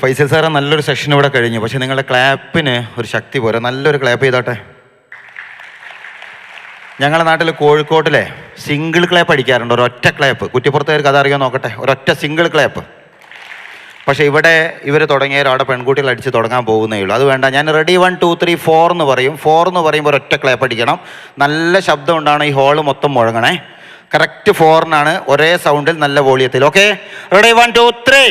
Faisal sir നല്ലൊരു session ഇവിടെ കഴിഞ്ഞു. പക്ഷെ നിങ്ങളുടെ ക്ലാപ്പിന് ഒരു ശക്തി പോരാ. നല്ലൊരു ക്ലാപ്പ് ചെയ്തോട്ടെ. ഞങ്ങളുടെ നാട്ടിൽ കോഴിക്കോട്ടിലെ സിംഗിൾ ക്ലാപ്പ് അടിക്കാറുണ്ട്, ഒരൊറ്റ ക്ലാപ്പ്. കുറ്റിപ്പുറത്തുകാർക്ക് അതറിയോ നോക്കട്ടെ, ഒരൊറ്റ സിംഗിൾ ക്ലാപ്പ്. പക്ഷേ ഇവിടെ ഇവർ തുടങ്ങിയാൽ അവിടെ പെൺകുട്ടികൾ അടിച്ച് തുടങ്ങാൻ പോകുന്നേ ഉള്ളൂ. അത് വേണ്ട, ഞാൻ റെഡി 1 2 3 4 എന്ന് പറയും. 4 എന്ന് പറയുമ്പോൾ ഒരൊറ്റ ക്ലാപ്പ് അടിക്കണം. നല്ല ശബ്ദം ഉണ്ടാണ്, ഈ ഹോള് മൊത്തം മുഴങ്ങണേ. കറക്റ്റ് 4-നാണ്, ഒരേ സൗണ്ടിൽ നല്ല വോളിയത്തിൽ. Okay, ready 1 2 3.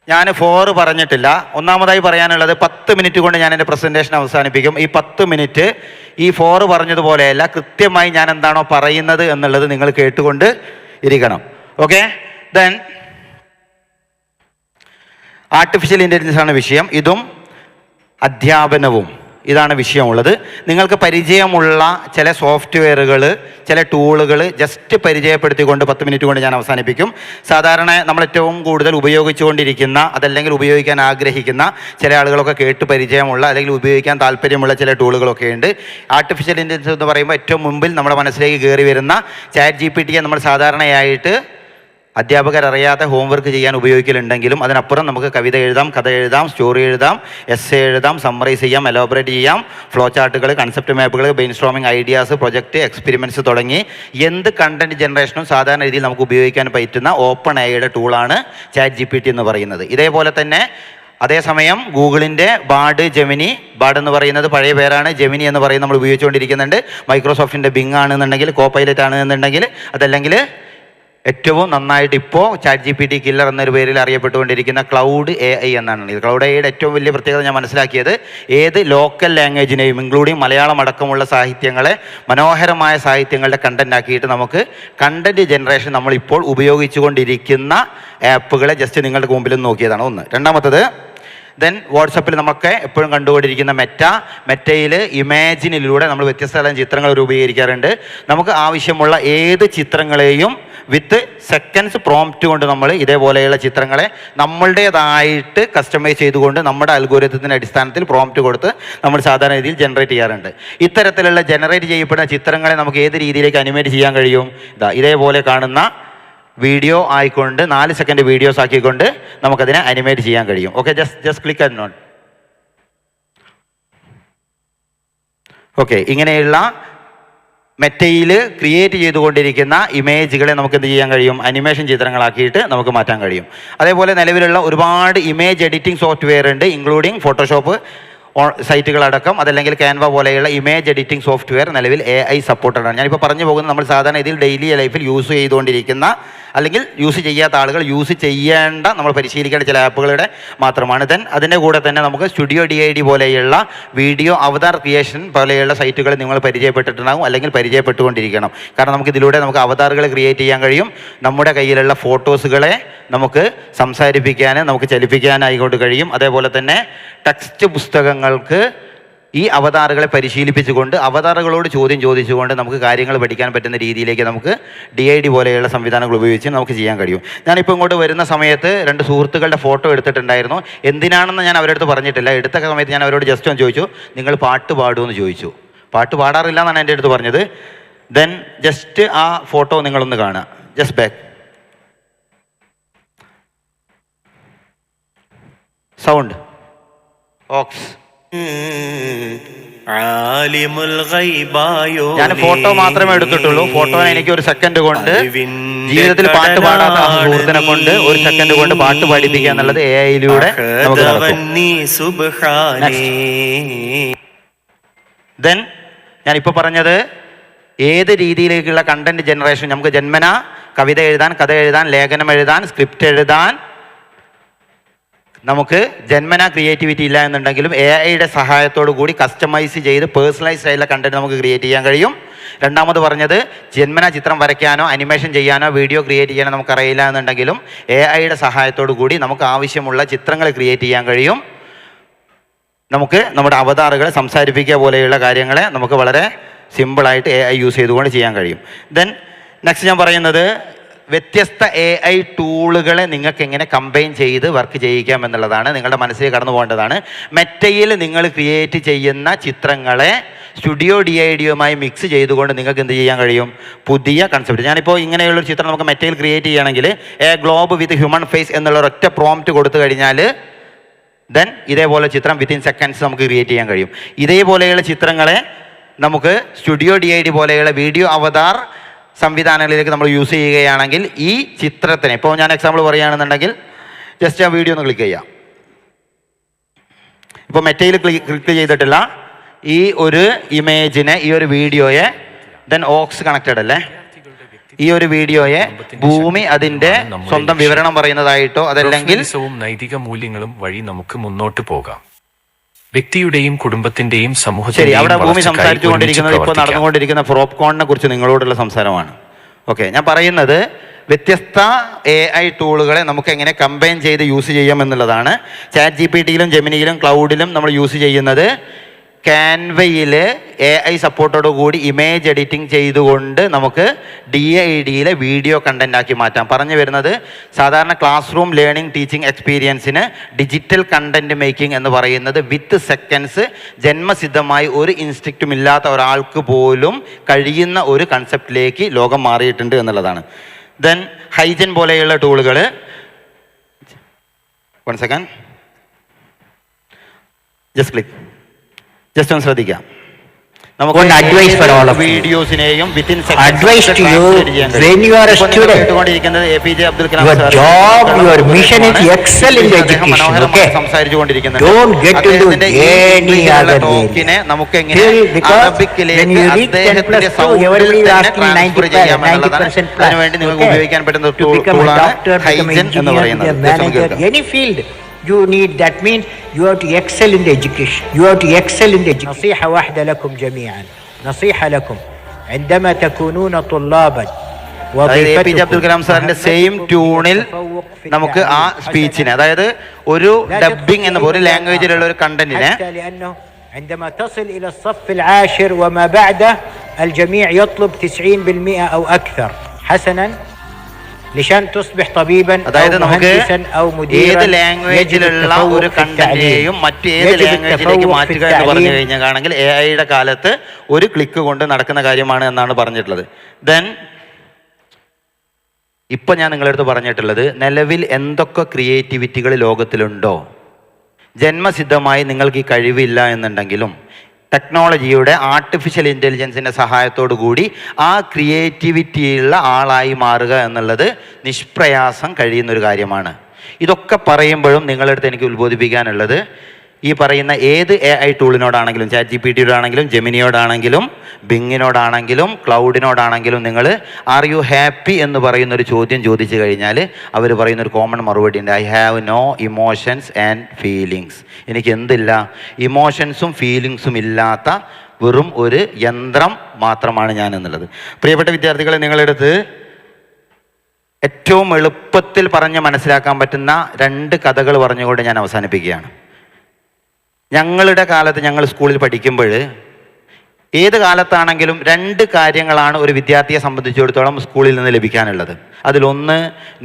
ഞാൻ 4 പറഞ്ഞിട്ടില്ല. ഒന്നാമതായി പറയാനുള്ളത് 10 മിനിറ്റ് കൊണ്ട് ഞാൻ എൻ്റെ പ്രസൻറ്റേഷൻ അവസാനിപ്പിക്കും. ഈ 10 മിനിറ്റ് ഈ 4 പറഞ്ഞതുപോലെയല്ല, കൃത്യമായി ഞാൻ എന്താണോ പറയുന്നത് എന്നുള്ളത് നിങ്ങൾ കേട്ടുകൊണ്ട് ഇരിക്കണം. ഓക്കെ, ദെൻ ആർട്ടിഫിഷ്യൽ ഇൻ്റലിജൻസ് ആണ് വിഷയം. ഇതും അധ്യാപനവും ഇതാണ് വിഷയമുള്ളത്. നിങ്ങൾക്ക് പരിചയമുള്ള ചില സോഫ്റ്റ്വെയറുകൾ, ചില ടൂളുകൾ ജസ്റ്റ് പരിചയപ്പെടുത്തിക്കൊണ്ട് 10 മിനിറ്റ് കൊണ്ട് ഞാൻ അവസാനിപ്പിക്കും. സാധാരണ നമ്മൾ ഏറ്റവും കൂടുതൽ ഉപയോഗിച്ചുകൊണ്ടിരിക്കുന്ന, അതല്ലെങ്കിൽ ഉപയോഗിക്കാൻ ആഗ്രഹിക്കുന്ന ചില ആളുകളൊക്കെ കേട്ട് പരിചയമുള്ള അല്ലെങ്കിൽ ഉപയോഗിക്കാൻ താല്പര്യമുള്ള ചില ടൂളുകളൊക്കെ ഉണ്ട്. ആർട്ടിഫിഷ്യൽ ഇൻ്റലിജൻസ് എന്ന് പറയുമ്പോൾ ഏറ്റവും മുമ്പിൽ നമ്മുടെ മനസ്സിലേക്ക് കയറി വരുന്ന ChatGPT നമ്മൾ സാധാരണയായിട്ട് അധ്യാപകർ അറിയാതെ ഹോംവർക്ക് ചെയ്യാൻ ഉപയോഗിക്കലുണ്ടെങ്കിലും അതിനപ്പുറം നമുക്ക് കവിത എഴുതാം, കഥ എഴുതാം, സ്റ്റോറി എഴുതാം, എസ്സേ എഴുതാം, സമ്മറൈസ് ചെയ്യാം, എലോബറേറ്റ് ചെയ്യാം, ഫ്ലോ ചാർട്ടുകൾ, കൺസെപ്റ്റ് മാപ്പുകൾ, brain storming ideas, project, experiments തുടങ്ങി എന്ത് കണ്ടന്റ് ജനറേഷനും സാധാരണ രീതിയിൽ നമുക്ക് ഉപയോഗിക്കാൻ പറ്റുന്ന ഓപ്പൺ എഐയുടെ ടൂളാണ് ChatGPT എന്ന് പറയുന്നത്. ഇതേപോലെ തന്നെ അതേസമയം ഗൂഗിളിൻ്റെ ബാഡ്, ജെമിനി, ബാഡ് എന്ന് പറയുന്നത് പഴയ പേരാണ്, ജെമിനി എന്ന് പറയുന്നത് നമ്മൾ ഉപയോഗിച്ചുകൊണ്ടിരിക്കുന്നുണ്ട്. മൈക്രോസോഫ്റ്റിൻ്റെ ബിങ് ആണെന്നുണ്ടെങ്കിൽ, കോപൈലറ്റ് ആണെന്നുണ്ടെങ്കിൽ, അതല്ലെങ്കിൽ ഏറ്റവും നന്നായിട്ട് ഇപ്പോൾ ChatGPT കില്ലർ എന്നൊരു പേരിൽ അറിയപ്പെട്ടുകൊണ്ടിരിക്കുന്ന ക്ലൗഡ് AI എന്നാണ്. ഇത് ക്ലൗഡ് AIയുടെ ഏറ്റവും വലിയ പ്രത്യേകത ഞാൻ മനസ്സിലാക്കിയത്, ഏത് ലോക്കൽ ലാംഗ്വേജിനെയും ഇൻക്ലൂഡിങ് മലയാളം അടക്കമുള്ള സാഹിത്യങ്ങളെ മനോഹരമായ സാഹിത്യങ്ങളുടെ കണ്ടന്റ് ആക്കിയിട്ട് നമുക്ക് കണ്ടന്റ് ജനറേഷൻ നമ്മളിപ്പോൾ ഉപയോഗിച്ചുകൊണ്ടിരിക്കുന്ന ആപ്പുകളെ ജസ്റ്റ് നിങ്ങളുടെ മുമ്പിൽ നോക്കിയതാണ് ഒന്ന്. രണ്ടാമത്തത്, ദെൻ വാട്സപ്പിൽ നമുക്ക് എപ്പോഴും കണ്ടുകൊണ്ടിരിക്കുന്ന മെറ്റയിൽ ഇമാജിനിലൂടെ നമ്മൾ വ്യത്യസ്ത തരം ചിത്രങ്ങൾ രൂപീകരിക്കാറുണ്ട്. നമുക്ക് ആവശ്യമുള്ള ഏത് ചിത്രങ്ങളെയും വിത്ത് സെക്കൻഡ്സ് പ്രോംപ്റ്റ് കൊണ്ട് നമ്മൾ ഇതേപോലെയുള്ള ചിത്രങ്ങളെ നമ്മളുടേതായിട്ട് കസ്റ്റമൈസ് ചെയ്തുകൊണ്ട് നമ്മുടെ അൽഗോരിതത്തിൻ്റെ അടിസ്ഥാനത്തിൽ പ്രോംപ്റ്റ് കൊടുത്ത് നമ്മൾ സാധാരണ രീതിയിൽ ജനറേറ്റ് ചെയ്യാറുണ്ട്. ഇത്തരത്തിലുള്ള ജനറേറ്റ് ചെയ്യപ്പെടുന്ന ചിത്രങ്ങളെ നമുക്ക് ഏത് രീതിയിലേക്ക് അനിമേറ്റ് ചെയ്യാൻ കഴിയും? ഇതേപോലെ കാണുന്ന വീഡിയോ ആയിക്കൊണ്ട് 4 സെക്കൻഡ് വീഡിയോസ് ആക്കിക്കൊണ്ട് നമുക്കതിനെ അനിമേറ്റ് ചെയ്യാൻ കഴിയും. Okay, just click and note. Okay, ഇങ്ങനെയുള്ള മെറ്റയിൽ ക്രിയേറ്റ് ചെയ്തുകൊണ്ടിരിക്കുന്ന ഇമേജുകളെ നമുക്ക് എന്ത് ചെയ്യാൻ കഴിയും? അനിമേഷൻ ചിത്രങ്ങളാക്കിയിട്ട് നമുക്ക് മാറ്റാൻ കഴിയും. അതേപോലെ നിലവിലുള്ള ഒരുപാട് ഇമേജ് എഡിറ്റിംഗ് സോഫ്റ്റ്വെയർ ഉണ്ട്, ഇൻക്ലൂഡിങ് ഫോട്ടോഷോപ്പ് സൈറ്റുകളടക്കം, അതല്ലെങ്കിൽ ക്യാൻവ പോലെയുള്ള ഇമേജ് എഡിറ്റിംഗ് സോഫ്റ്റ്വെയർ നിലവിൽ AI സപ്പോർട്ടഡ് ആണ്. ഞാനിപ്പോൾ പറഞ്ഞു പോകുന്നത് നമ്മൾ സാധാരണ ഇതിൽ ഡെയിലി ലൈഫിൽ യൂസ് ചെയ്തുകൊണ്ടിരിക്കുന്ന അല്ലെങ്കിൽ യൂസ് ചെയ്യാത്ത ആളുകൾ യൂസ് ചെയ്യേണ്ട, നമ്മൾ പരിശീലിക്കേണ്ട ചില ആപ്പുകളുടെ മാത്രമാണ്. ദെൻ അതിൻ്റെ കൂടെ തന്നെ നമുക്ക് സ്റ്റുഡിയോ DID പോലെയുള്ള വീഡിയോ അവതാർ ക്രിയേഷൻ പോലെയുള്ള സൈറ്റുകൾ നിങ്ങൾ പരിചയപ്പെട്ടിട്ടുണ്ടാകും, അല്ലെങ്കിൽ പരിചയപ്പെട്ടുകൊണ്ടിരിക്കണം. കാരണം നമുക്ക് ഇതിലൂടെ നമുക്ക് അവതാറുകൾ ക്രിയേറ്റ് ചെയ്യാൻ കഴിയും. നമ്മുടെ കയ്യിലുള്ള ഫോട്ടോസുകളെ നമുക്ക് സംസാരിപ്പിക്കാൻ, നമുക്ക് ചലിപ്പിക്കാനായിക്കൊണ്ട് കഴിയും. അതേപോലെ തന്നെ ടെക്സ്റ്റ് പുസ്തകങ്ങൾക്ക് ഈ അവതാറുകളെ പരിശീലിപ്പിച്ചുകൊണ്ട് അവതാറുകളോട് ചോദ്യം ചോദിച്ചുകൊണ്ട് നമുക്ക് കാര്യങ്ങൾ പഠിക്കാൻ പറ്റുന്ന രീതിയിലേക്ക് നമുക്ക് DID പോലെയുള്ള സംവിധാനങ്ങൾ ഉപയോഗിച്ച് നമുക്ക് ചെയ്യാൻ കഴിയും. ഞാനിപ്പോൾ ഇങ്ങോട്ട് വരുന്ന സമയത്ത് 2 സുഹൃത്തുക്കളുടെ ഫോട്ടോ എടുത്തിട്ടുണ്ടായിരുന്നു. എന്തിനാണെന്ന് ഞാൻ അവരുടെ അടുത്ത് പറഞ്ഞിട്ടില്ല. എടുത്ത സമയത്ത് ഞാൻ അവരോട് ജസ്റ്റ് ഒന്ന് ചോദിച്ചു, നിങ്ങൾ പാട്ട് പാടുമെന്ന് ചോദിച്ചു. പാട്ട് പാടാറില്ല എന്നാണ് എൻ്റെ അടുത്ത് പറഞ്ഞത്. ദെൻ ജസ്റ്റ് ആ ഫോട്ടോ നിങ്ങളൊന്ന് കാണുക. ജസ്റ്റ് ബാക്ക് സൗണ്ട് ഓക്സ്. ഞാൻ ഫോട്ടോ മാത്രമേ എടുത്തിട്ടുള്ളൂ. ഫോട്ടോനെ എനിക്ക് 1 സെക്കൻഡ് കൊണ്ട്, ജീവിതത്തിൽ പാട്ട് പാടാത്ത ആ സുഹൃത്തിനെ കൊണ്ട് 1 സെക്കൻഡ് കൊണ്ട് പാട്ട് പഠിപ്പിക്കുക എന്നുള്ളത് AI-യിലൂടെ നമുക്ക് നടക്കും. ദെൻ ഞാനിപ്പോൾ പറഞ്ഞത് ഏത് രീതിയിലേക്കുള്ള കണ്ടന്റ് ജനറേഷൻ, നമുക്ക് ജന്മന കവിത എഴുതാൻ, കഥ എഴുതാൻ, ലേഖനം എഴുതാൻ, സ്ക്രിപ്റ്റ് എഴുതാൻ നമുക്ക് ജന്മന ക്രിയേറ്റിവിറ്റി ഇല്ല എന്നുണ്ടെങ്കിലും AI-യുടെ സഹായത്തോടു കൂടി കസ്റ്റമൈസ് ചെയ്ത് പേഴ്സണലൈസ്ഡ് ആയിട്ടുള്ള കണ്ടന്റ് നമുക്ക് ക്രിയേറ്റ് ചെയ്യാൻ കഴിയും. രണ്ടാമത് പറഞ്ഞത്, ജന്മന ചിത്രം വരയ്ക്കാനോ അനിമേഷൻ ചെയ്യാനോ വീഡിയോ ക്രിയേറ്റ് ചെയ്യാനോ നമുക്കറിയില്ല എന്നുണ്ടെങ്കിലും AI-യുടെ സഹായത്തോടു കൂടി നമുക്ക് ആവശ്യമുള്ള ചിത്രങ്ങൾ ക്രിയേറ്റ് ചെയ്യാൻ കഴിയും. നമുക്ക് നമ്മുടെ അവതാറുകളെ സംസാരിപ്പിക്കുക പോലെയുള്ള കാര്യങ്ങളെ നമുക്ക് വളരെ സിമ്പിളായിട്ട് AI യൂസ് ചെയ്തുകൊണ്ട് ചെയ്യാൻ കഴിയും. ദെൻ നെക്സ്റ്റ് ഞാൻ പറയുന്നത്, വ്യത്യസ്ത AI ടൂളുകളെ നിങ്ങൾക്ക് എങ്ങനെ കമ്പൈൻ ചെയ്ത് വർക്ക് ചെയ്യിക്കാം എന്നുള്ളതാണ്. നിങ്ങളുടെ മനസ്സിൽ കടന്നു പോകേണ്ടതാണ്. മെറ്റയിൽ നിങ്ങൾ ക്രിയേറ്റ് ചെയ്യുന്ന ചിത്രങ്ങളെ സ്റ്റുഡിയോ DIDയുമായി മിക്സ് ചെയ്തുകൊണ്ട് നിങ്ങൾക്ക് എന്ത് ചെയ്യാൻ കഴിയും? പുതിയ കൺസെപ്റ്റ്. ഞാനിപ്പോൾ ഇങ്ങനെയുള്ളൊരു ചിത്രം നമുക്ക് മെറ്റയിൽ ക്രിയേറ്റ് ചെയ്യുകയാണെങ്കിൽ ഗ്ലോബ് വിത്ത് ഹ്യൂമൻ ഫേസ് എന്നുള്ള ഒരൊറ്റ പ്രോംപ്റ്റ് കൊടുത്തു കഴിഞ്ഞാൽ ദെൻ ഇതേപോലെ ചിത്രം വിത്തിൻ സെക്കൻഡ്സ് നമുക്ക് ക്രിയേറ്റ് ചെയ്യാൻ കഴിയും. ഇതേപോലെയുള്ള ചിത്രങ്ങളെ നമുക്ക് സ്റ്റുഡിയോ DID പോലെയുള്ള വീഡിയോ അവതാർ സംവിധാനങ്ങളിലേക്ക് നമ്മൾ യൂസ് ചെയ്യുകയാണെങ്കിൽ ഈ ചിത്രത്തിന്, ഇപ്പോൾ ഞാൻ എക്സാമ്പിൾ പറയുകയാണെന്നുണ്ടെങ്കിൽ ജസ്റ്റ് ആ വീഡിയോ ഒന്ന് ക്ലിക്ക് ചെയ്യാം. ഇപ്പോൾ മെറ്റയിൽ ക്ലിക്ക് ചെയ്തിട്ടുള്ള ഈ ഒരു ഇമേജിനെ, ഈ ഒരു വീഡിയോയെ, ദെൻ ഓക്സ് കണക്റ്റഡ് അല്ലേ, ഈ ഒരു വീഡിയോയെ ഭൂമി അതിൻ്റെ സ്വന്തം വിവരണം പറയുന്നതായിട്ടോ അതല്ലെങ്കിൽ നൈതിക മൂല്യങ്ങളും വഴി നമുക്ക് മുന്നോട്ട് പോകാം. വ്യക്തിയുടെയും കുടുംബത്തിന്റെയും ശരി, സമൂഹത്തിന്റെയും അവിടെ ഭൂമി സംസാരിച്ചുകൊണ്ടിരിക്കുന്നത് ഇപ്പോൾ നടന്നുകൊണ്ടിരിക്കുന്ന ഫ്രോപ്കോണിനെ കുറിച്ച് നിങ്ങളോടുള്ള സംസാരമാണ്. ഓക്കെ, ഞാൻ പറയുന്നത് വ്യത്യസ്ത AI ടൂളുകളെ നമുക്ക് എങ്ങനെ കമ്പൈൻ ചെയ്ത് യൂസ് ചെയ്യാം എന്നുള്ളതാണ്. ChatGPTയിലും ജെമിനിയിലും ക്ലൗഡിലും നമ്മൾ യൂസ് ചെയ്യുന്നത് ക്യാൻവയിൽ AI സപ്പോർട്ടോടു കൂടി ഇമേജ് എഡിറ്റിംഗ് ചെയ്തുകൊണ്ട് നമുക്ക് DIDയിലെ വീഡിയോ കണ്ടന്റ് ആക്കി മാറ്റാം. പറഞ്ഞു വരുന്നത് സാധാരണ ക്ലാസ് റൂം ലേണിംഗ് ടീച്ചിങ് എക്സ്പീരിയൻസിന് ഡിജിറ്റൽ കണ്ടന്റ് മേക്കിംഗ് എന്ന് പറയുന്നത് വിത്ത് സെക്കൻഡ്സ് ജന്മസിദ്ധമായി ഒരു ഇൻസ്റ്റിക്റ്റും ഇല്ലാത്ത ഒരാൾക്ക് പോലും കഴിയുന്ന ഒരു കൺസെപ്റ്റിലേക്ക് ലോകം മാറിയിട്ടുണ്ട് എന്നുള്ളതാണ്. ദെൻ ഹൈജൻ പോലെയുള്ള ടൂളുകൾ, വൺ സെക്കൻഡ്, ജസ്റ്റ് ഒന്ന് ശ്രദ്ധിക്കാം. നമുക്ക് വീഡിയോസിനെയും വിത്തിൻ കേട്ടുകൊണ്ടിരിക്കുന്നത് APJ അബ്ദുൽ കലാം സംസാരിച്ചുകൊണ്ടിരിക്കുന്നത് ടോക്കിനെ നമുക്ക് എങ്ങനെ അറബിക്കിലേക്ക് അദ്ദേഹത്തിന്റെ സൗണ്ടിൽ തന്നെ ട്രാൻസ്ഫർ ചെയ്യാമെന്നുള്ളതാണ്. അതിനുവേണ്ടി നിങ്ങൾക്ക് ഉപയോഗിക്കാൻ പറ്റുന്ന ടൂളാണ് ഹൈജൻ എന്ന് പറയുന്നത്. You need, that means you have to excel in the education. You have to excel in the education. نصيحة واحدة لكم جميعا، نصيحة لكم عندما تكونون طلابا. APJ Abdul Kalam സാറിന്റെ സെയിം ട്യൂണിൽ നമുക്ക് ആ സ്പീച്ചിനെ, അതായത് ഒരു ഡബ്ബിംഗ് എന്ന ഒരു ലാംഗ്വേജിലുള്ള ഒരു കണ്ടന്റിനെ عندما تصل إلى الصف العاشر وما بعده الجميع يطلب 90% أو أكثر. حسنا لشان تصبح طبيبا أو مهندسا أو مديرا. ഏത് ലാംഗ്വേജിലുള്ള ഒരു കണ്ടന്റിനെയും മറ്റേത് ലാംഗ്വേജിലേക്ക് മാറ്റുക എന്ന് പറഞ്ഞു കഴിഞ്ഞാണെങ്കിൽ AIയുടെ കാലത്ത് ഒരു ക്ലിക്ക് കൊണ്ട് നടക്കുന്ന കാര്യമാണ് എന്നാണ് പറഞ്ഞിട്ടുള്ളത്. ദെൻ ഇപ്പം ഞാൻ നിങ്ങളടുത്ത് പറഞ്ഞിട്ടുള്ളത്, നിലവിൽ എന്തൊക്കെ ക്രിയേറ്റിവിറ്റികൾ ലോകത്തിലുണ്ടോ, ജന്മസിദ്ധമായി നിങ്ങൾക്ക് ഈ കഴിവില്ല എന്നുണ്ടെങ്കിലും ടെക്നോളജിയുടെ ആർട്ടിഫിഷ്യൽ ഇൻ്റലിജൻസിൻ്റെ സഹായത്തോടു കൂടി ആ ക്രിയേറ്റിവിറ്റിയുള്ള ആളായി മാറുക എന്നുള്ളത് നിഷ്പ്രയാസം കഴിയുന്നൊരു കാര്യമാണ്. ഇതൊക്കെ പറയുമ്പോഴും നിങ്ങളുടെ അടുത്ത് എനിക്ക് ഉത്ബോധിപ്പിക്കാനുള്ളത്, ഈ പറയുന്ന ഏത് AI ടൂളിനോടാണെങ്കിലും, ChatGPTയോടാണെങ്കിലും ജെമിനിയോടാണെങ്കിലും ബിങ്ങിനോടാണെങ്കിലും ക്ലൗഡിനോടാണെങ്കിലും നിങ്ങൾ ആർ യു ഹാപ്പി എന്ന് പറയുന്നൊരു ചോദ്യം ചോദിച്ചു കഴിഞ്ഞാൽ അവർ പറയുന്നൊരു കോമൺ മറുപടി ഉണ്ട്, I have no emotions and feelings. എനിക്ക് എന്തില്ല, ഇമോഷൻസും ഫീലിങ്സും ഇല്ലാത്ത വെറും ഒരു യന്ത്രം മാത്രമാണ് ഞാൻ എന്നുള്ളത്. പ്രിയപ്പെട്ട വിദ്യാർത്ഥികളെ, നിങ്ങളെടുത്ത് ഏറ്റവും എളുപ്പത്തിൽ പറഞ്ഞ് മനസ്സിലാക്കാൻ പറ്റുന്ന 2 കഥകൾ പറഞ്ഞുകൊണ്ട് ഞാൻ അവസാനിപ്പിക്കുകയാണ്. ഞങ്ങളുടെ കാലത്ത്, ഞങ്ങൾ സ്കൂളിൽ പഠിക്കുമ്പോൾ, ഏത് കാലത്താണെങ്കിലും 2 കാര്യങ്ങളാണ് ഒരു വിദ്യാർത്ഥിയെ സംബന്ധിച്ചിടത്തോളം സ്കൂളിൽ നിന്ന് ലഭിക്കാനുള്ളത്. അതിലൊന്ന്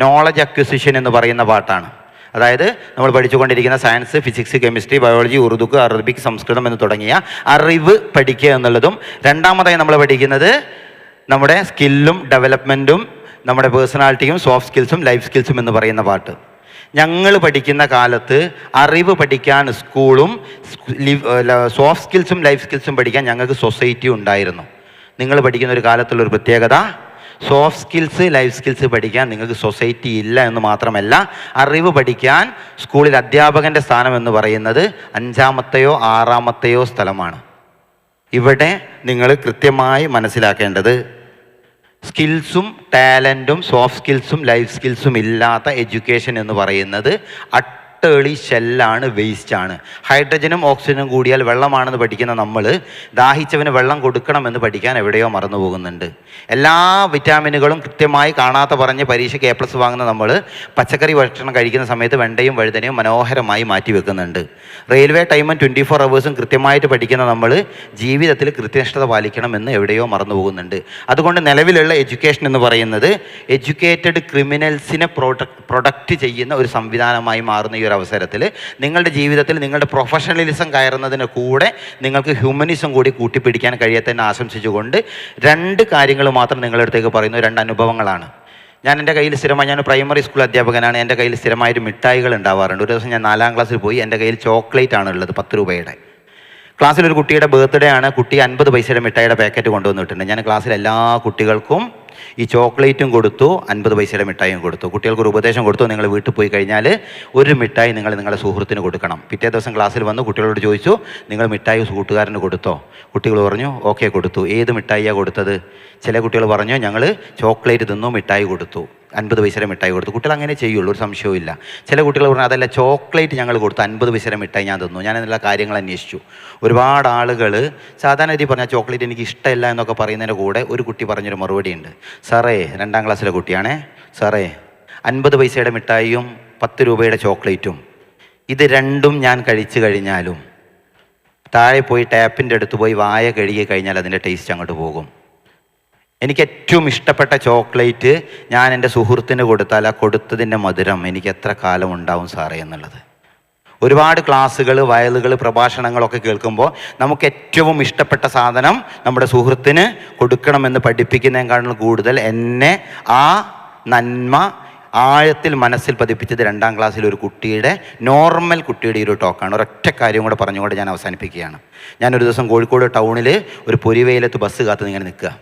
നോളജ് അക്വിസിഷൻ എന്ന് പറയുന്ന പാട്ടാണ്. അതായത് നമ്മൾ പഠിച്ചുകൊണ്ടിരിക്കുന്ന science, physics, chemistry, biology, Urdu, Arabic, സംസ്കൃതം എന്ന് തുടങ്ങിയ അറിവ് പഠിക്കുക എന്നുള്ളതും. രണ്ടാമതായി നമ്മൾ പഠിക്കുന്നത് നമ്മുടെ സ്കില്ലും ഡെവലപ്മെൻറ്റും നമ്മുടെ പേഴ്സണാലിറ്റിയും സോഫ്റ്റ് സ്കിൽസും ലൈഫ് സ്കിൽസും എന്ന് പറയുന്ന പാട്ട്. ഞങ്ങൾ പഠിക്കുന്ന കാലത്ത് അറിവ് പഠിക്കാൻ സ്കൂളും സോഫ്റ്റ് സ്കിൽസും ലൈഫ് സ്കിൽസും പഠിക്കാൻ ഞങ്ങൾക്ക് സൊസൈറ്റി ഉണ്ടായിരുന്നു. നിങ്ങൾ പഠിക്കുന്ന ഒരു കാലത്തുള്ളൊരു പ്രത്യേകത, സോഫ്റ്റ് സ്കിൽസ് ലൈഫ് സ്കിൽസ് പഠിക്കാൻ നിങ്ങൾക്ക് സൊസൈറ്റി ഇല്ല എന്ന് മാത്രമല്ല, അറിവ് പഠിക്കാൻ സ്കൂളിൽ അധ്യാപകൻ്റെ സ്ഥാനം എന്ന് പറയുന്നത് 5-മത്തെയോ 6-മത്തെയോ സ്ഥലമാണ്. ഇവിടെ നിങ്ങൾ കൃത്യമായി മനസ്സിലാക്കേണ്ടത്, സ്കിൽസും ടാലൻറ്റും സോഫ്റ്റ് സ്കിൽസും ലൈഫ് സ്കിൽസും ഇല്ലാത്ത എഡ്യൂക്കേഷൻ എന്ന് പറയുന്നത് അട്ടേളി ഷെല്ലാണ്, വേസ്റ്റാണ്. ഹൈഡ്രജനും ഓക്സിജനും കൂടിയാൽ വെള്ളമാണെന്ന് പഠിക്കുന്ന നമ്മൾ ദാഹിച്ചവന് വെള്ളം കൊടുക്കണമെന്ന് പഠിക്കാൻ എവിടെയോ മറന്നു പോകുന്നുണ്ട്. എല്ലാ വിറ്റാമിനുകളും കൃത്യമായി കാണാത്ത പറഞ്ഞ് പരീക്ഷയ്ക്ക് A+ വാങ്ങുന്ന നമ്മൾ പച്ചക്കറി ഭക്ഷണം കഴിക്കുന്ന സമയത്ത് വെണ്ടയും വഴുതനയും മനോഹരമായി മാറ്റി വെക്കുന്നുണ്ട്. റെയിൽവേ ടൈമും 24 അവേഴ്സും കൃത്യമായിട്ട് പഠിക്കുന്ന നമ്മൾ ജീവിതത്തിൽ കൃത്യനിഷ്ഠത പാലിക്കണമെന്ന് എവിടെയോ മറന്നു പോകുന്നുണ്ട്. അതുകൊണ്ട് നിലവിലുള്ള എഡ്യൂക്കേഷൻ എന്ന് പറയുന്നത് എഡ്യൂക്കേറ്റഡ് ക്രിമിനൽസിനെ പ്രൊഡക്റ്റ് ചെയ്യുന്ന ഒരു സംവിധാനമായി മാറുന്ന ഈ ഒരു അവസരത്തിൽ നിങ്ങളുടെ ജീവിതത്തിൽ നിങ്ങളുടെ പ്രൊഫഷണലിസം കയറുന്നതിന് കൂടെ നിങ്ങൾക്ക് ഹ്യൂമനിസം കൂടി കൂട്ടിപ്പിടിക്കാൻ കഴിയട്ടെന്ന് ആശംസിച്ചുകൊണ്ട് 2 കാര്യങ്ങൾ മാത്രം നിങ്ങളുടെ അടുത്തേക്ക് പറയുന്നു. 2 അനുഭവങ്ങളാണ്. ഞാൻ എൻ്റെ കയ്യിൽ സ്ഥിരമായി, ഞാൻ പ്രൈമറി സ്കൂൾ അധ്യാപകനാണ്. എൻ്റെ കയ്യിൽ സ്ഥിരമായിട്ട് മിഠായികൾ ഉണ്ടാവാറുണ്ട്. ഒരു ദിവസം ഞാൻ 4ാം ക്ലാസ്സിൽ പോയി, എൻ്റെ കയ്യിൽ ചോക്ലേറ്റ് ആണ് ഉള്ളത് 10 രൂപയുടെ. ക്ലാസ്സിലൊരു കുട്ടിയുടെ ബർത്ത്ഡേ ആണ്. കുട്ടി 50 പൈസയുടെ മിഠായിയുടെ പാക്കറ്റ് കൊണ്ടുവന്നിട്ടുണ്ട്. ഞാൻ ക്ലാസ്സിലെ എല്ലാ കുട്ടികൾക്കും ഈ ചോക്ലേറ്റും കൊടുത്തു, 50 പൈസയുടെ മിഠായിയും കൊടുത്തു. കുട്ടികൾക്കൊരു ഉപദേശം കൊടുത്തു, നിങ്ങൾ വീട്ടിൽ പോയി കഴിഞ്ഞാൽ ഒരു മിഠായി നിങ്ങൾ നിങ്ങളുടെ സുഹൃത്തിന് കൊടുക്കണം. പിറ്റേ ദിവസം ക്ലാസ്സിൽ വന്ന് കുട്ടികളോട് ചോദിച്ചു, നിങ്ങൾ മിഠായി കൂട്ടുകാരന് കൊടുത്തോ? കുട്ടികൾ പറഞ്ഞു ഓക്കെ കൊടുത്തു. ഏത് മിഠായിയാണ് കൊടുത്തത്? ചില കുട്ടികൾ പറഞ്ഞു ഞങ്ങൾ ചോക്ലേറ്റ് തിന്നു, മിഠായി കൊടുത്തു, 50 പൈസയുടെ മിഠായി കൊടുത്തു. കുട്ടികൾ അങ്ങനെ ചെയ്യുള്ളൂ, ഒരു സംശയവും ഇല്ല. ചില കുട്ടികൾ പറഞ്ഞു അതല്ല, ചോക്ലേറ്റ് ഞങ്ങൾ കൊടുത്തു, 50 പൈസയുടെ മിഠായി ഞാൻ തിന്നു. ഞാൻ എന്നുള്ള കാര്യങ്ങൾ അന്വേഷിച്ചു. ഒരുപാട് ആളുകൾ സാധാരണ രീതി പറഞ്ഞാൽ ചോക്ലേറ്റ് എനിക്ക് ഇഷ്ടമില്ല എന്നൊക്കെ പറയുന്നതിൻ്റെ കൂടെ ഒരു കുട്ടി പറഞ്ഞൊരു മറുപടി ഉണ്ട്. സാറേ, 2ാം ക്ലാസ്സിലെ കുട്ടിയാണേ, സാറേ 50 പൈസയുടെ മിഠായിയും 10 രൂപയുടെ ചോക്ലേറ്റും ഇത് രണ്ടും ഞാൻ കഴിച്ചു കഴിഞ്ഞാലും താഴെ പോയി ടാപ്പിൻ്റെ അടുത്ത് പോയി വായ കഴുകി കഴിഞ്ഞാൽ അതിൻ്റെ ടേസ്റ്റ് അങ്ങോട്ട് പോകും. എനിക്ക് ഏറ്റവും ഇഷ്ടപ്പെട്ട ചോക്ലേറ്റ് ഞാൻ എൻ്റെ സുഹൃത്തിന് കൊടുത്താൽ ആ കൊടുത്തതിൻ്റെ മധുരം എനിക്ക് എത്ര കാലം ഉണ്ടാവും സാറേ എന്നുള്ളത്. ഒരുപാട് ക്ലാസ്സുകൾ, വയലുകൾ, പ്രഭാഷണങ്ങളൊക്കെ കേൾക്കുമ്പോൾ നമുക്ക് ഏറ്റവും ഇഷ്ടപ്പെട്ട സാധനം നമ്മുടെ സുഹൃത്തിന് കൊടുക്കണമെന്ന് പഠിപ്പിക്കുന്നതിനേക്കാളും കൂടുതൽ എന്നെ ആ നന്മ ആഴത്തിൽ മനസ്സിൽ പതിപ്പിച്ചത് 2ാം ക്ലാസ്സിൽ ഒരു കുട്ടിയുടെ, നോർമൽ കുട്ടിയുടെ ഒരു ടോക്കാണ്. ഒരൊറ്റ കാര്യം കൂടെ പറഞ്ഞുകൊണ്ട് ഞാൻ അവസാനിപ്പിക്കുകയാണ്. ഞാനൊരു ദിവസം കോഴിക്കോട് ടൗണിൽ ഒരു പൊരിവെയിലത്ത് ബസ് കാത്ത് ഇങ്ങനെ നിൽക്കുക.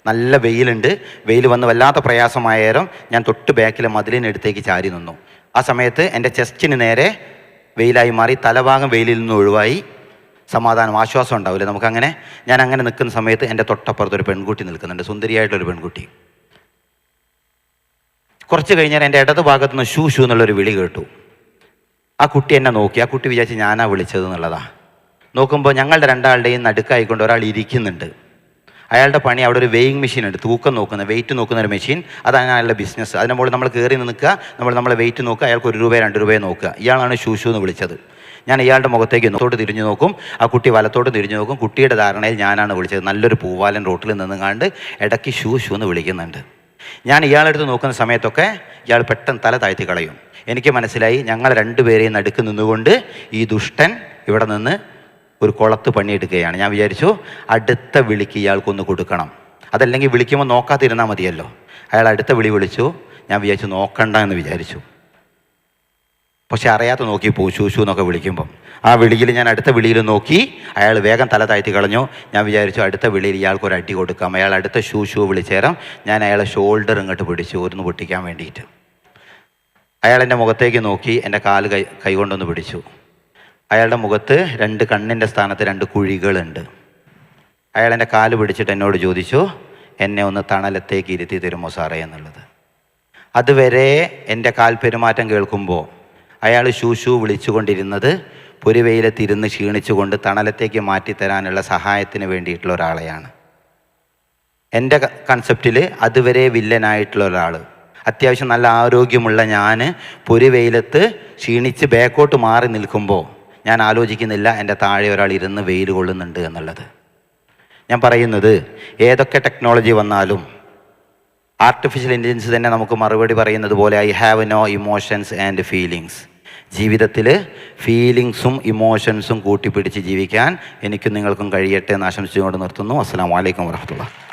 നല്ല വെയിലുണ്ട്. വെയിൽ വന്ന് വല്ലാത്ത പ്രയാസമായ നേരം ഞാൻ തൊട്ട് ബാക്കിലെ മതിലിനടുത്തേക്ക് ചാരി നിന്നു. ആ സമയത്ത് എൻ്റെ ചെസ്റ്റിന് നേരെ വെയിലായി മാറി, തലഭാഗം വെയിലിൽ നിന്ന് ഒഴിവായി. സമാധാനം, ആശ്വാസം ഉണ്ടാവില്ലേ നമുക്കങ്ങനെ. ഞാൻ അങ്ങനെ നിൽക്കുന്ന സമയത്ത് എൻ്റെ തൊട്ടപ്പുറത്തൊരു പെൺകുട്ടി നിൽക്കുന്നുണ്ട്, സുന്ദരിയായിട്ടൊരു പെൺകുട്ടി. കുറച്ച് കഴിഞ്ഞാൽ എൻ്റെ ഇടത് ഭാഗത്തു നിന്ന് ഷൂ ഷൂ എന്നുള്ളൊരു വിളി കേട്ടു. ആ കുട്ടി എന്നെ നോക്കി. ആ കുട്ടി വിചാരിച്ച് ഞാനാ വിളിച്ചത് എന്നുള്ളതാണ്. നോക്കുമ്പോൾ ഞങ്ങളുടെ 2ആളുടെയും നടുക്കായിക്കൊണ്ട് ഒരാൾ ഇരിക്കുന്നുണ്ട്. അയാളുടെ പണി അവിടെ ഒരു വെയിങ് മെഷീൻ ഉണ്ട്, തൂക്കം നോക്കുന്ന, വെയിറ്റ് നോക്കുന്ന ഒരു മെഷീൻ. അതാണ് അയാളുടെ ബിസിനസ്. അതിന് മുകളിൽ നമ്മൾ കയറി നിൽക്കുക, നമ്മളെ വെയിറ്റ് നോക്കുക, അയാൾക്ക് 1 രൂപ 2 രൂപയെ നോക്കുക. ഇയാളാണ് ഷൂ ഷൂ എന്ന് വിളിച്ചത്. ഞാൻ ഇയാളുടെ മുഖത്തേക്ക് നോത്തോട്ട് തിരിഞ്ഞു നോക്കും, ആ കുട്ടി വലത്തോട്ട് തിരിഞ്ഞു നോക്കും. കുട്ടിയുടെ ധാരണയിൽ ഞാനാണ് വിളിച്ചത്. നല്ലൊരു പൂവാലൻ റോട്ടിൽ നിന്നുകാണ്ട് ഇടയ്ക്ക് ഷൂ ഷൂ എന്ന് വിളിക്കുന്നുണ്ട്. ഞാൻ ഇയാളെടുത്ത് നോക്കുന്ന സമയത്തൊക്കെ ഇയാൾ പെട്ടെന്ന് തല താഴ്ത്തി കളയും. എനിക്ക് മനസ്സിലായി ഞങ്ങൾ 2 പേരെയും നടുക്ക് നിന്നുകൊണ്ട് ഈ ദുഷ്ടൻ ഇവിടെ നിന്ന് ഒരു കുളത്ത് പണിയെടുക്കുകയാണ്. ഞാൻ വിചാരിച്ചു അടുത്ത വിളിക്ക് ഇയാൾക്കൊന്ന് കൊടുക്കണം. അതല്ലെങ്കിൽ വിളിക്കുമ്പോൾ നോക്കാതിരുന്നാൽ മതിയല്ലോ. അയാൾ അടുത്ത വിളി വിളിച്ചു. ഞാൻ വിചാരിച്ചു നോക്കണ്ട എന്ന് വിചാരിച്ചു. പക്ഷെ അറിയാത്ത നോക്കി പോകും ഷൂ ഷൂ എന്നൊക്കെ വിളിക്കുമ്പം. ആ വിളിയിൽ ഞാൻ അടുത്ത വിളിയിൽ നോക്കി, അയാൾ വേഗം തല താഴ്ത്തി കളഞ്ഞു. ഞാൻ വിചാരിച്ചു അടുത്ത വിളിയിൽ ഇയാൾക്കൊരു അടി കൊടുക്കാം. അയാൾ അടുത്ത ഷൂ ഷൂ വിളിച്ചേരം ഞാൻ അയാളെ ഷോൾഡർ ഇങ്ങോട്ട് പിടിച്ചു, ഒന്ന് പൊട്ടിക്കാൻ വേണ്ടിയിട്ട്. അയാൾ എൻ്റെ മുഖത്തേക്ക് നോക്കി, എൻ്റെ കാല് കൈകൊണ്ടൊന്ന് പിടിച്ചു. അയാളുടെ മുഖത്ത് 2 കണ്ണിൻ്റെ സ്ഥാനത്ത് 2 കുഴികളുണ്ട്. അയാൾ എൻ്റെ കാല് പിടിച്ചിട്ട് എന്നോട് ചോദിച്ചു, എന്നെ ഒന്ന് തണലത്തേക്ക് ഇരുത്തി തരുമോ സാറേ എന്നുള്ളത്. അതുവരെ എൻ്റെ കാൽ പെരുമാറ്റം കേൾക്കുമ്പോൾ അയാൾ ഷൂ ഷൂ വിളിച്ചുകൊണ്ടിരുന്നത് പൊരിവെയിലത്തിരുന്ന് ക്ഷീണിച്ചുകൊണ്ട് തണലത്തേക്ക് മാറ്റിത്തരാനുള്ള സഹായത്തിന് വേണ്ടിയിട്ടുള്ള ഒരാളെയാണ്. എൻ്റെ കൺസെപ്റ്റിൽ അതുവരെ വില്ലനായിട്ടുള്ള ഒരാൾ, അത്യാവശ്യം നല്ല ആരോഗ്യമുള്ള ഞാൻ പൊരിവെയിലത്ത് ക്ഷീണിച്ച് ബാക്കോട്ട് മാറി നിൽക്കുമ്പോൾ ഞാൻ ആലോചിക്കുന്നില്ല എൻ്റെ താഴെ ഒരാൾ ഇരുന്ന് വെയിൽ കൊള്ളുന്നുണ്ട് എന്നുള്ളത്. ഞാൻ പറയുന്നത് ഏതൊക്കെ ടെക്നോളജി വന്നാലും ആർട്ടിഫിഷ്യൽ ഇൻ്റലിജൻസ് തന്നെ നമുക്ക് മറുപടി പറയുന്നത് പോലെ I have no emotions and feelings. ജീവിതത്തിൽ ഫീലിങ്സും ഇമോഷൻസും കൂട്ടിപ്പിടിച്ച് ജീവിക്കാൻ എനിക്കും നിങ്ങൾക്കും കഴിയട്ടെ എന്ന് ആശംസിച്ചുകൊണ്ട് നിർത്തുന്നു. അസ്സലാമു അലൈക്കും വറഹ്മത്തുള്ളാഹി.